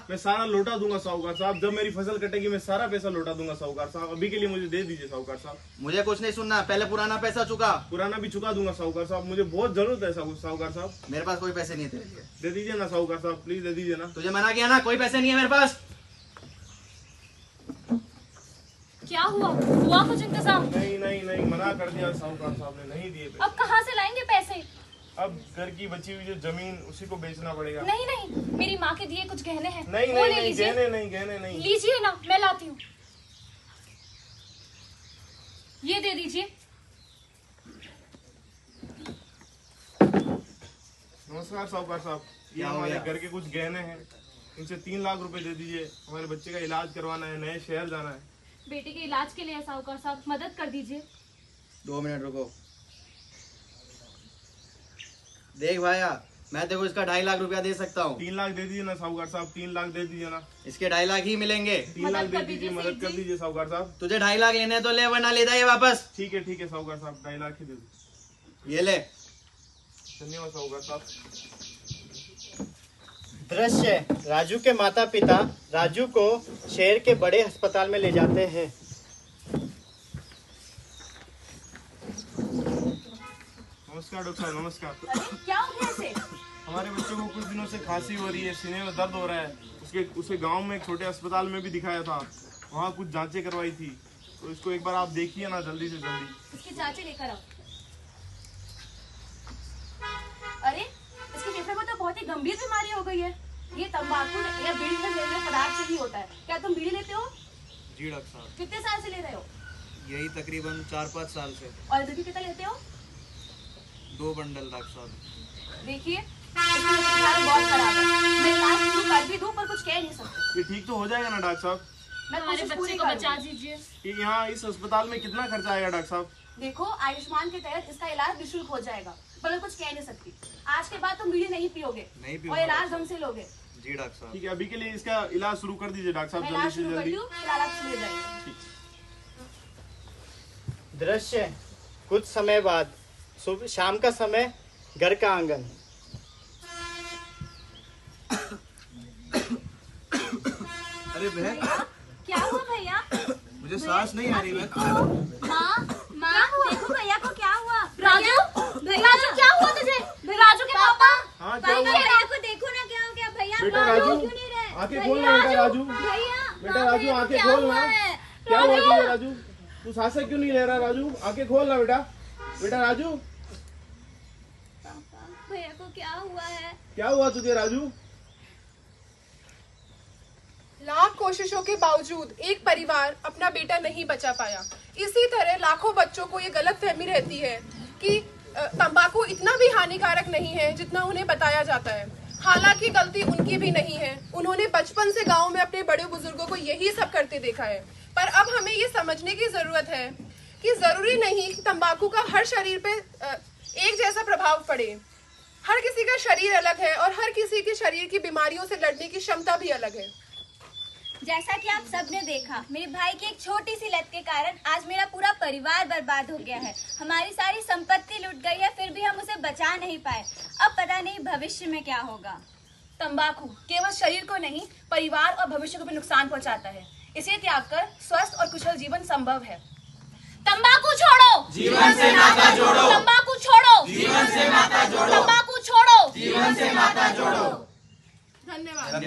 मैं सारा लौटा दूंगा साहूकार साहब। जब मेरी फसल कटेगी मैं सारा पैसा लौटा दूंगा साहूकार साहब। अभी के लिए मुझे दे दीजिए साहूकार साहब। मुझे कुछ नहीं सुनना, पहले पुराना पैसा चुका। पुराना भी चुका दूंगा साहूकार साहब, मुझे बहुत जरूरत है साहूकार साहब। मेरे पास कोई पैसे नहीं है तेरे लिए। दे दीजिए ना साहूकार साहब, प्लीज दे दीजिए ना। तुझे मना किया ना, कोई पैसे नहीं है मेरे पास। क्या हुआ कुछ इंतजाम? नहीं नहीं नहीं, मना कर दिया साहूकार साहब ने, नहीं दिए पैसे। अब कहाँ से लाएंगे पैसे? अब घर की बची हुई जो जमीन उसी को बेचना पड़ेगा। नहीं नहीं, मेरी माँ के दिए कुछ गहने हैं, नहीं वो नहीं ले नहीं, लीजिए। गहने नहीं। लीजिए ना, मैं लाती हूँ। ये दे दीजिए। नमस्कार साहूकार साहब, ये हमारे घर के कुछ गहने हैं, इनसे 3 लाख रुपए दे दीजिए। हमारे बच्चे का इलाज करवाना है, नए शहर जाना है। बेटे के इलाज के लिए साहूकार साहब मदद कर दीजिए। 2 मिनट रुको। देख भाया, मैं तेरे को इसका 2.5 लाख रुपया दे सकता हूँ। 3 लाख दे दीजिए ना साहूकार साहब, 3 लाख दे दीजिए ना। इसके 2.5 लाख ही मिलेंगे। 3 लाख दे दीजिए, मदद कर दीजिए साहूकार साहब। तुझे 2.5 लाख लेने तो ले, वरना ले जाइए वापस। ठीक है साहूकार साहब, 2.5 लाख ही दे दीजिए। ये ले। धन्यवाद साहूकार साहब। दृश्य, राजू के माता पिता राजू को शहर के बड़े अस्पताल में ले जाते हैं। नमस्कार डॉक्टर साहब, नमस्कार। क्या हो गया इसे? हमारे बच्चों को कुछ दिनों से खांसी हो रही है, सीने में दर्द हो रहा है। उसे गांव में एक छोटे अस्पताल में भी दिखाया था, वहाँ कुछ जांचें करवाई थी, तो इसको एक बार आप देखिए ना जल्दी से जल्दी। इसकी जांचें लेकर आओ। अरे, इसके फेफड़े में तो बहुत ही गंभीर बीमारी हो गई है। ये तंबाकू या बीड़ी से लेने पदार्थ से ही होता है। क्या तुम बीड़ी लेते हो? जी डॉक्टर साहब। कितने साल से ले रहे हो? यही तकरीबन 4-5 साल से। और अभी कितना लेते हो? 2 बंडल डॉक्टर साहब। देखिए, इसकी हालत बहुत खराब है। मैं इलाज शुरू कर भी दूं पर कुछ कह नहीं सकती। ये ठीक तो हो जाएगा ना डॉक्टर साहब? मैं हमारे बच्चे को बचा दीजिए। ये यहाँ इस अस्पताल में कितना खर्चा आएगा डॉक्टर साहब? देखो, आयुष्मान के तहत इसका इलाज निःशुल्क हो जाएगा, पर मैं कुछ कह नहीं सकती। आज के बाद तुम बीड़ी नहीं पियोगे और इलाज ढंग से लोगे। जी डॉक्टर साहब। ठीक है, अभी के लिए इसका इलाज शुरू कर दीजिए डॉक्टर साहब, मैं जल्दी इलाज से शुरू कर जल्दी। दूं, फिर आप चले जाइए। दृश्य, कुछ समय बाद सुबह शाम का समय, घर का आंगन। अरे बहन, क्या हुआ भैया? मुझे सांस नहीं आ रही बहन। माँ, देखो भैया को क्या हुआ? राजू क्या हुआ तुझे? राजू के पापा। हाँ, क्या हुआ? भैया को देखो ना, क्या हो गया? भैया बेटा राजू, आंखें खोलना बेटा राजू। बेटा राजू, आंखें खोलना। क्या हुआ तुझे राजू? तू सांसें क्यों नहीं ले रहा राजू? आंखें खोलना बेटा। बेटा राजू, भैया को क्या हुआ है? क्या हुआ तुझे राजू? लाख कोशिशों के बावजूद एक परिवार अपना बेटा नहीं बचा पाया। इसी तरह लाखों बच्चों को ये गलतफहमी रहती है कि तंबाकू इतना भी हानिकारक नहीं है जितना उन्हें बताया जाता है। हालांकि गलती उनकी भी नहीं है, उन्होंने बचपन से गांव में अपने बड़े बुजुर्गों को यही सब करते देखा है। पर अब हमें ये समझने की जरूरत है कि जरूरी नहीं कि तंबाकू का हर शरीर पे एक जैसा प्रभाव पड़े। हर किसी का शरीर अलग है और हर किसी के शरीर की बीमारियों से लड़ने की क्षमता भी अलग है। जैसा कि आप सबने देखा, मेरे भाई की एक छोटी सी लत के कारण आज मेरा पूरा परिवार बर्बाद हो गया है। हमारी सारी संपत्ति लुट गई है, फिर भी हम उसे बचा नहीं पाए। अब पता नहीं भविष्य में क्या होगा। तंबाकू केवल शरीर को नहीं, परिवार और भविष्य को भी नुकसान पहुंचाता है। इसे त्याग कर स्वस्थ और कुशल जीवन संभव है। तंबाकू छोड़ो, जीवन से नाता जोड़ो। तंबाकू छोड़ो, जीवन से नाता जोड़ो। तंबाकू छोड़ो, जीवन से नाता जोड़ो। धन्यवाद।